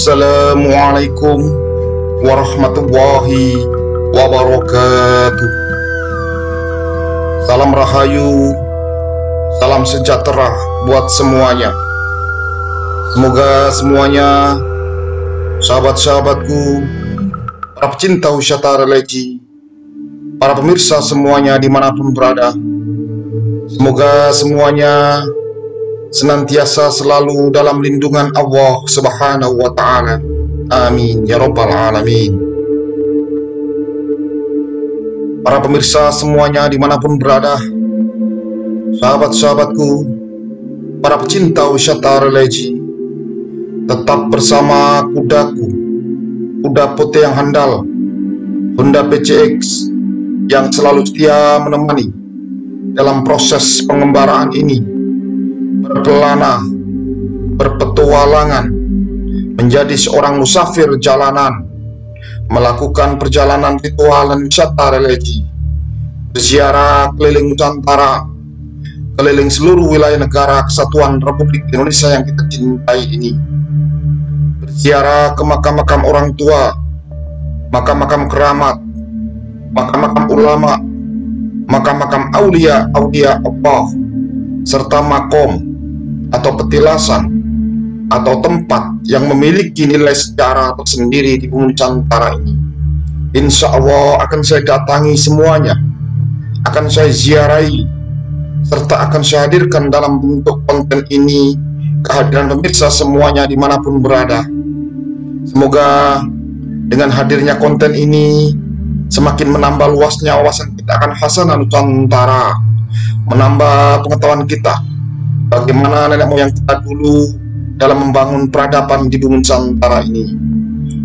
Assalamualaikum warahmatullahi wabarakatuh. Salam rahayu, salam sejahtera buat semuanya. Semoga semuanya, sahabat-sahabatku, para pecinta wisata religi, para pemirsa semuanya dimanapun berada, semoga semuanya senantiasa selalu dalam lindungan Allah Subhanahu wa Ta'ala. Amin ya Rabbal Alamin. Para pemirsa semuanya dimanapun berada, sahabat-sahabatku, para pecinta wisata religi, tetap bersama kudaku, kuda putih yang handal, Honda PCX, yang selalu setia menemani dalam proses pengembaraan ini, berkelana, berpetualangan, menjadi seorang musafir jalanan, melakukan perjalanan ritual dan wisata religi, berziarah keliling Nusantara, keliling seluruh wilayah negara kesatuan Republik Indonesia yang kita cintai ini, berziarah ke makam-makam orang tua, makam-makam keramat, makam-makam ulama, makam-makam aulia Allah, serta makom atau petilasan atau tempat yang memiliki nilai sejarah tersendiri di bumi Nusantara ini. Insya Allah akan saya datangi semuanya, akan saya ziarahi, serta akan saya hadirkan dalam bentuk konten ini kehadiran pemirsa semuanya dimanapun berada. Semoga dengan hadirnya konten ini semakin menambah luasnya wawasan kita akan Hasanah Nusantara, menambah pengetahuan kita bagaimana nenek moyang kita dulu dalam membangun peradaban di bumi Nusantara ini,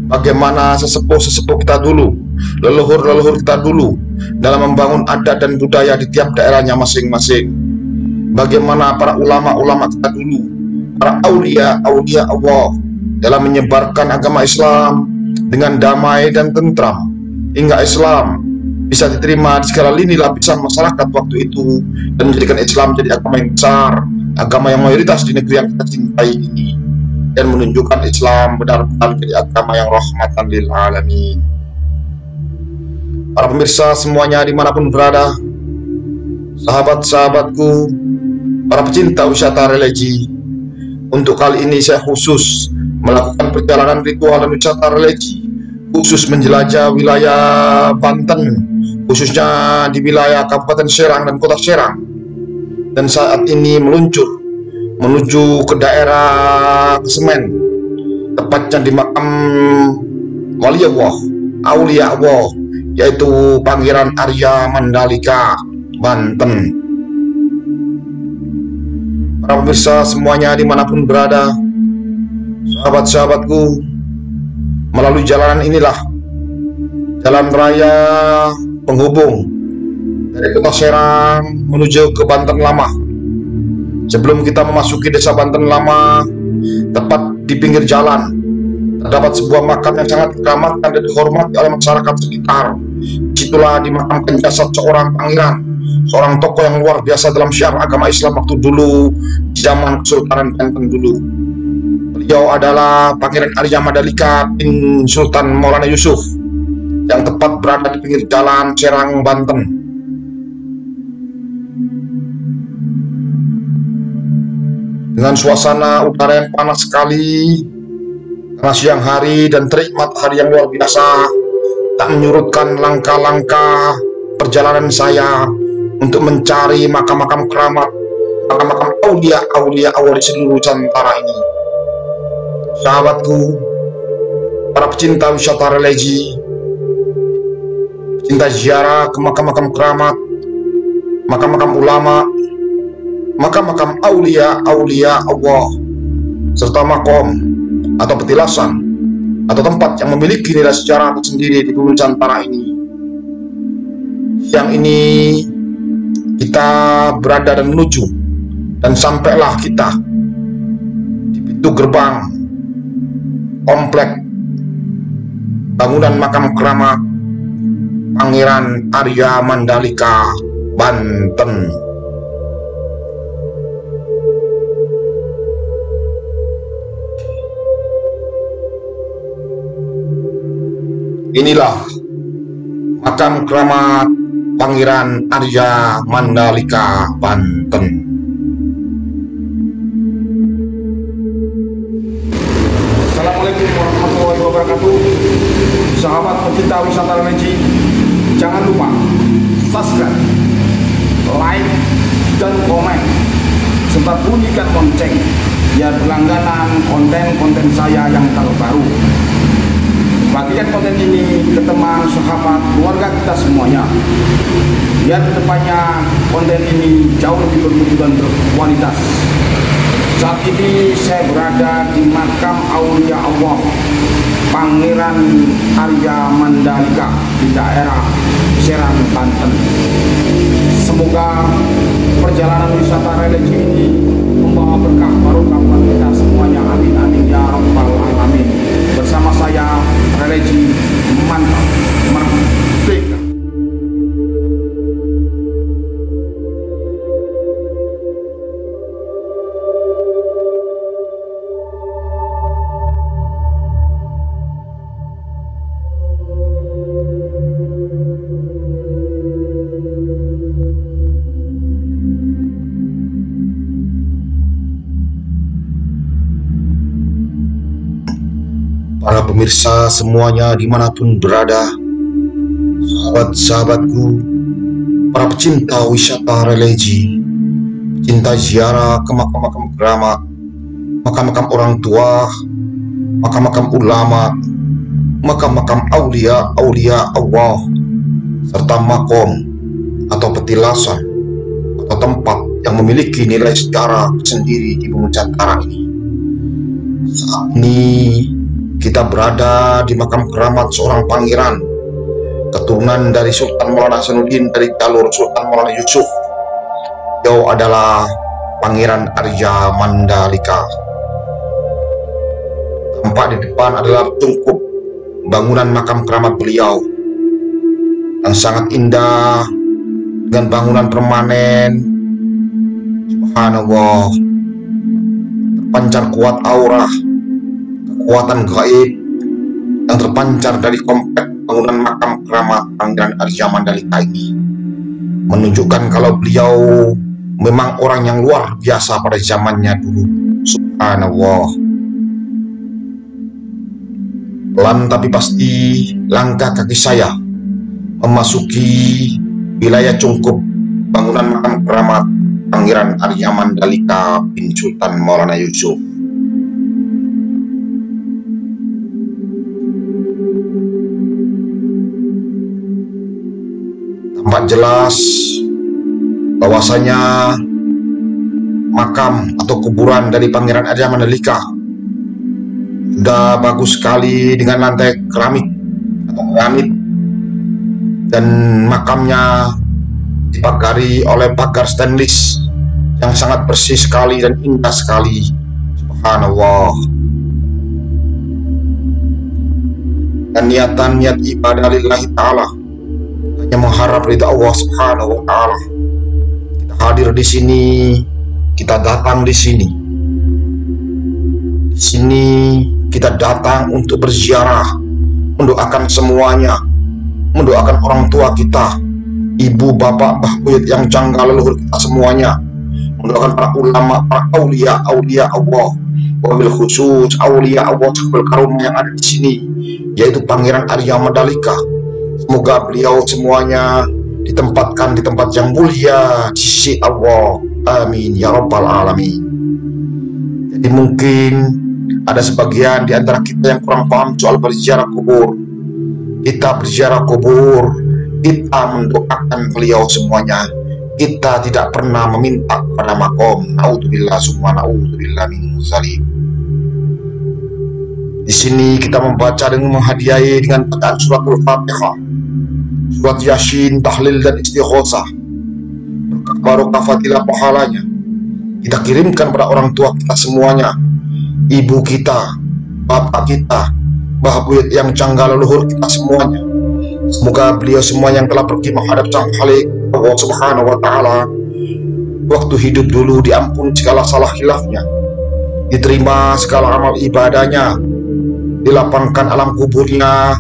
bagaimana sesepuh-sesepuh kita dulu, leluhur-leluhur kita dulu dalam membangun adat dan budaya di tiap daerahnya masing-masing, bagaimana para ulama-ulama kita dulu, para aulia Allah dalam menyebarkan agama Islam dengan damai dan tentram, hingga Islam bisa diterima di segala lini lapisan masyarakat waktu itu, dan menjadikan Islam jadi agama yang besar, agama yang mayoritas di negeri yang kita cintai ini, dan menunjukkan Islam benar-benar menjadi agama yang rahmatan lil alamin. Para pemirsa semuanya dimanapun berada, sahabat-sahabatku, para pecinta wisata religi, untuk kali ini saya khusus melakukan perjalanan ritual dan wisata religi, khusus menjelajah wilayah Banten, khususnya di wilayah Kabupaten Serang dan Kota Serang, dan saat ini menuju ke daerah Kesemen, tepatnya di makam wali Allah, aulia Allah, yaitu Pangeran Arya Mandalika, Banten. Para pemirsa semuanya dimanapun berada, sahabat-sahabatku, melalui jalanan inilah, jalan raya penghubung dari Kota Serang menuju ke Banten Lama. Sebelum kita memasuki desa Banten Lama, tepat di pinggir jalan terdapat sebuah makam yang sangat dikeramatkan dan dihormati oleh masyarakat sekitar. Disitulah dimakamkan jasad seorang pangeran, seorang tokoh yang luar biasa dalam syiar agama Islam waktu dulu, di zaman Kesultanan Banten dulu. Beliau adalah Pangeran Arya Mandalika bin Sultan Maulana Yusuf, yang tepat berada di pinggir jalan Serang, Banten. Dengan suasana udara yang panas sekali karena siang hari dan terik matahari yang luar biasa, tak menyurutkan langkah-langkah perjalanan saya untuk mencari makam-makam keramat, makam-makam aulia Allah di seluruh Nusantara ini. Sahabatku, para pecinta wisata religi, pecinta ziarah ke makam-makam keramat, makam-makam ulama, makam-makam aulia Allah, serta makom atau petilasan atau tempat yang memiliki nilai sejarah tersendiri di bumi Nusantara ini. Siang ini kita berada dan menuju, dan sampailah kita di pintu gerbang komplek bangunan makam keramat Pangeran Arya Mandalika, Banten. Inilah makam keramat Pangeran Arya Mandalika, Banten. Assalamualaikum warahmatullahi wabarakatuh. Sahabat pecinta wisata religi, jangan lupa subscribe, like, dan komen, serta bunyikan lonceng biar berlangganan konten-konten saya yang terbaru. Bagikan konten ini ke teman, sahabat, keluarga kita semuanya, biar kedepannya konten ini jauh lebih bermutu dan berkualitas. Saat ini saya berada di makam Aulia Allah Pangeran Arya Mandalika di daerah Serang, Banten. Semoga perjalanan wisata religi ini membawa berkah barokah buat kita semuanya. Amin amin ya rabbal alamin. Bersama saya religi mantap merdeka. Para pemirsa semuanya dimanapun berada, sahabat-sahabatku, para pecinta wisata religi, pecinta ziarah ke makam-makam keramat, makam-makam orang tua, makam-makam ulama, makam-makam aulia Allah, serta makom atau petilasan atau tempat yang memiliki nilai sejarah sendiri di bumi Nusantara ini. Saat ini kita berada di makam keramat seorang pangeran keturunan dari Sultan Maulana Hasanuddin dari jalur Sultan Maulana Yusuf. Beliau adalah Pangeran Arya Mandalika. Tampak di depan adalah tungkup bangunan makam keramat beliau yang sangat indah dengan bangunan permanen. Subhanallah, terpancar kuat aura kekuatan gaib yang terpancar dari komplek bangunan makam keramat Pangeran Arya Mandalika ini, menunjukkan kalau beliau memang orang yang luar biasa pada zamannya dulu. Subhanallah. Pelan tapi pasti langkah kaki saya memasuki wilayah cungkup bangunan makam keramat Pangeran Arya Mandalika bin Sultan Maulana Yusuf. Tampak jelas bahwasanya makam atau kuburan dari Pangeran Arya Mandalika sudah bagus sekali dengan lantai keramik atau granit, dan makamnya dipagari oleh pagar stainless yang sangat bersih sekali dan indah sekali. Subhanallah. Dan niat ibadah lillahi ta'ala, hanya mengharap ridha Allah Subhanahu wa Ta'ala. Kita hadir di sini, kita datang di sini. Di sini kita datang untuk berziarah, mendoakan semuanya, mendoakan orang tua kita, ibu, bapak, mbah buyut yang janggal leluhur kita semuanya, mendoakan para ulama, para aulia Allah, wabil khusus aulia Allah Subhanahu karunia yang ada di sini, yaitu Pangeran Arya Mandalika. Semoga beliau semuanya ditempatkan di tempat yang mulia di sisi Allah. Amin ya rabbal alamin. Jadi mungkin ada sebagian di antara kita yang kurang paham soal berziarah kubur. Kita berziarah kubur, kita mendoakan beliau semuanya. Kita tidak pernah meminta pada makom. Naudzubillah summa naudzubillah min zalim. Di sini kita membaca dan menghadiahi dengan bacaan suratul Fatihah, surat Yasin, tahlil dan istighosah. Berkah barokah fadilah pahalanya kita kirimkan pada orang tua kita semuanya, ibu kita, bapak kita, mbah buyut yang janggal leluhur kita semuanya. Semoga beliau semua yang telah pergi menghadap Sang Khalik Allah Subhanahu wa Ta'ala waktu hidup dulu diampuni segala salah khilafnya, diterima segala amal ibadahnya, dilapangkan alam kuburnya,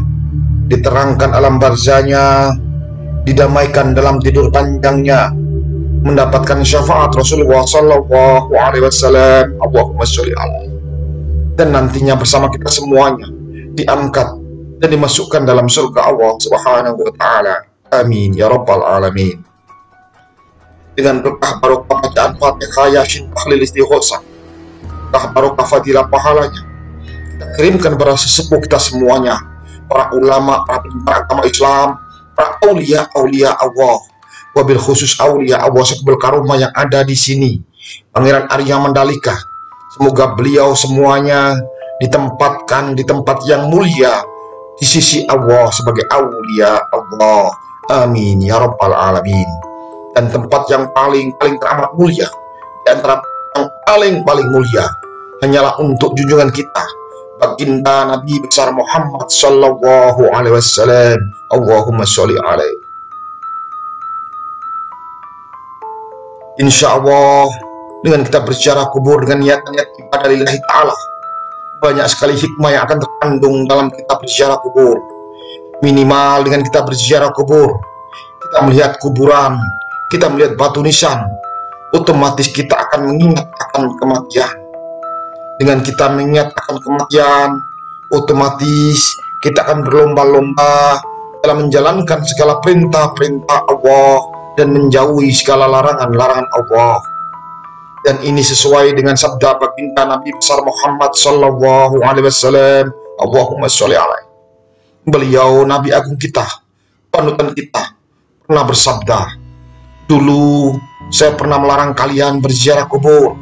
diterangkan alam barzahnya, didamaikan dalam tidur panjangnya, mendapatkan syafaat Rasulullah Sallallahu Alaihi Wasallam. Allahumma sholli alaihi. Dan nantinya bersama kita semuanya diangkat dan dimasukkan dalam surga Allah Subhanahu wa Ta'ala. Amin ya rabbal alamin. Dengan berkah barokah bacaan Fatihah, Yasin, tahlil, istighosah, berkah barokah fadilah pahalanya, kita kirimkan kepada sesepuh kita semuanya, para ulama, para penyebar agama Islam, para aulia Allah, wabil khusus aulia Allah Sekbel Karuma yang ada di sini, Pangeran Arya Mandalika. Semoga beliau semuanya ditempatkan di tempat yang mulia di sisi Allah sebagai aulia Allah. Amin ya rabbal alamin. Dan tempat yang paling teramat mulia di antara yang paling mulia hanyalah untuk junjungan kita, baginda Nabi besar Muhammad Sallallahu Alaihi Wasallam. Allahumma sholli alaihi. Insya Allah, dengan kita berziarah kubur dengan niat-niat ibadah lillahi ta'ala, banyak sekali hikmah yang akan terkandung dalam kita berziarah kubur. Minimal dengan kita berziarah kubur, kita melihat kuburan, kita melihat batu nisan, otomatis kita akan mengingat akan kematian. Dengan kita mengingat akan kematian, otomatis kita akan berlomba-lomba dalam menjalankan segala perintah-perintah Allah dan menjauhi segala larangan-larangan Allah. Dan ini sesuai dengan sabda baginda Nabi besar Muhammad Sallallahu Alaihi Wasallam. Allahumma sholli alaihi. Beliau Nabi agung kita, panutan kita, pernah bersabda, dulu saya pernah melarang kalian berziarah kubur,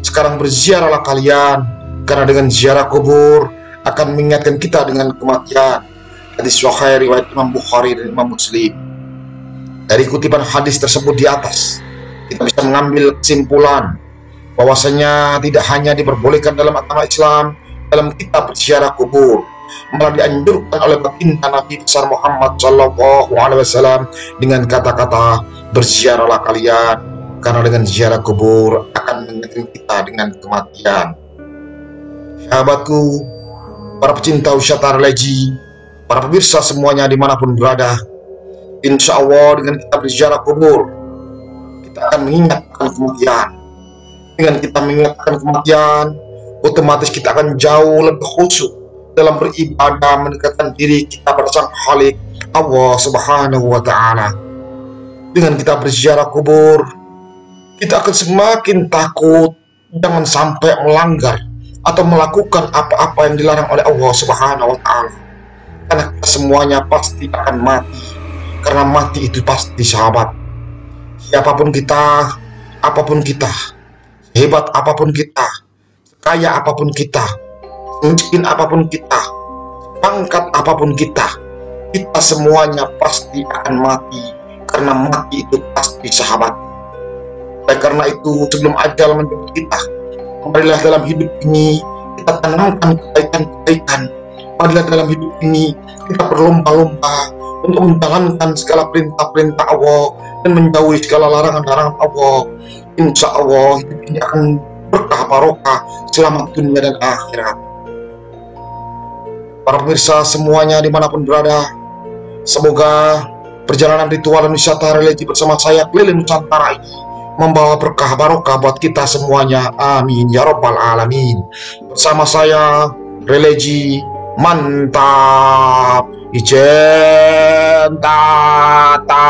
sekarang berziarahlah kalian, karena dengan ziarah kubur akan mengingatkan kita dengan kematian. Hadis sahih riwayat Imam Bukhari dan Imam Muslim. Dari kutipan hadis tersebut di atas, kita bisa mengambil kesimpulan bahwasanya tidak hanya diperbolehkan dalam agama Islam dalam kita berziarah kubur, malah dianjurkan oleh baginda Nabi besar Muhammad Sallallahu Alaihi Wasallam dengan kata-kata, berziarahlah kalian, karena dengan ziarah kubur akan mengingatkan kita dengan kematian. Sahabatku, para pecinta wisata religi, para pemirsa semuanya dimanapun berada, insya Allah dengan kita berziarah kubur, kita akan mengingatkan kematian. Dengan kita mengingatkan kematian, otomatis kita akan jauh lebih khusyuk dalam beribadah, mendekatkan diri kita pada Sang Khalik Allah Subhanahu wa Ta'ala. Dengan kita berziarah kubur, kita akan semakin takut jangan sampai melanggar atau melakukan apa-apa yang dilarang oleh Allah Subhanahu wa Ta'ala. Karena kita semuanya pasti akan mati. Karena mati itu pasti, sahabat. Siapapun kita, apapun kita, hebat apapun kita, kaya apapun kita, miskin apapun kita, pangkat apapun kita, kita semuanya pasti akan mati. Karena mati itu pasti, sahabat. Oleh karena itu, sebelum ajal menjemput kita, marilah dalam hidup ini kita tanamkan kebaikan-kebaikan. Marilah dalam hidup ini kita berlomba-lomba untuk menjalankan segala perintah-perintah Allah dan menjauhi segala larangan-larangan Allah. Insya Allah hidup ini akan berkah barokah selamat dunia dan akhirat. Para pemirsa semuanya dimanapun berada, semoga perjalanan ritual dan wisata religi bersama saya keliling Nusantara ini membawa berkah barokah buat kita semuanya. Amin ya rabbal alamin. Bersama saya religi mantap, ijen tata.